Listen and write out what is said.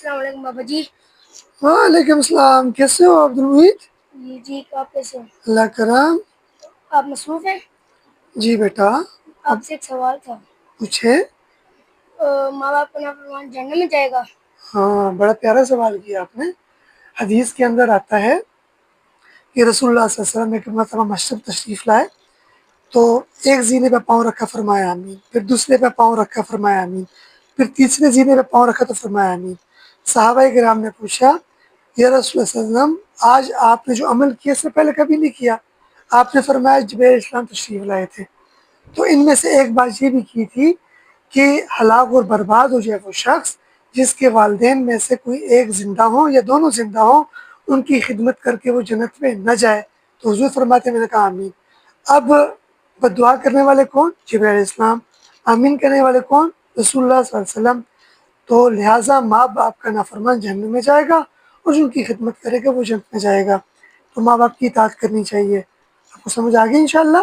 السلام علیکم بابا جی۔ وعلیکم السلام، کیسے ہو عبد المعید؟ جی آپ کیسے ہیں؟ اللہ کرم۔ آپ مصروف ہیں؟ جی بیٹا، اب آپ سے ایک سوال تھا۔ پوچھے۔ ماں باپ کا نافرمان جہنم میں جائے گا؟ ہاں، بڑا پیارا سوال کیا آپ نے۔ حدیث کے اندر آتا ہے کہ رسول اللہ صلی اللہ علیہ وسلم ایک مرتبہ مسجد تشریف لائے تو ایک زینے پہ پاؤں رکھا فرمایا آمین، پھر دوسرے پہ پاؤں رکھا فرمایا آمین، پھر تیسرے زینے پہ پاؤں رکھا تو فرمایا آمین۔ صحابہ کرام نے پوچھا یا رسول اللہ صلی اللہ علیہ وسلم، آج آپ نے جو عمل کیا اس سے پہلے کبھی نہیں کیا؟ آپ نے فرمایا جبریل علیہ السلام تشریف لائے تھے۔ تو ان میں سے ایک بات یہ بھی کی تھی کہ ہلاک اور برباد ہو جائے وہ شخص جس کے والدین میں سے کوئی ایک زندہ ہوں یا دونوں زندہ ہوں، ان کی خدمت کر کے وہ جنت میں نہ جائے۔ تو حضور فرماتے، میں نے کہا آمین۔ اب بدعا کرنے والے کون؟ جبریل علیہ السلام۔ آمین کرنے والے کون؟ رسول اللہ صلی اللہ علیہ وسلم۔ تو لہٰذا ماں باپ کا نافرمان جہنم میں جائے گا اور جن کی خدمت کرے گا وہ جنت میں جائے گا۔ تو ماں باپ کی اطاعت کرنی چاہیے۔ آپ کو سمجھ آ گئی انشاءاللہ؟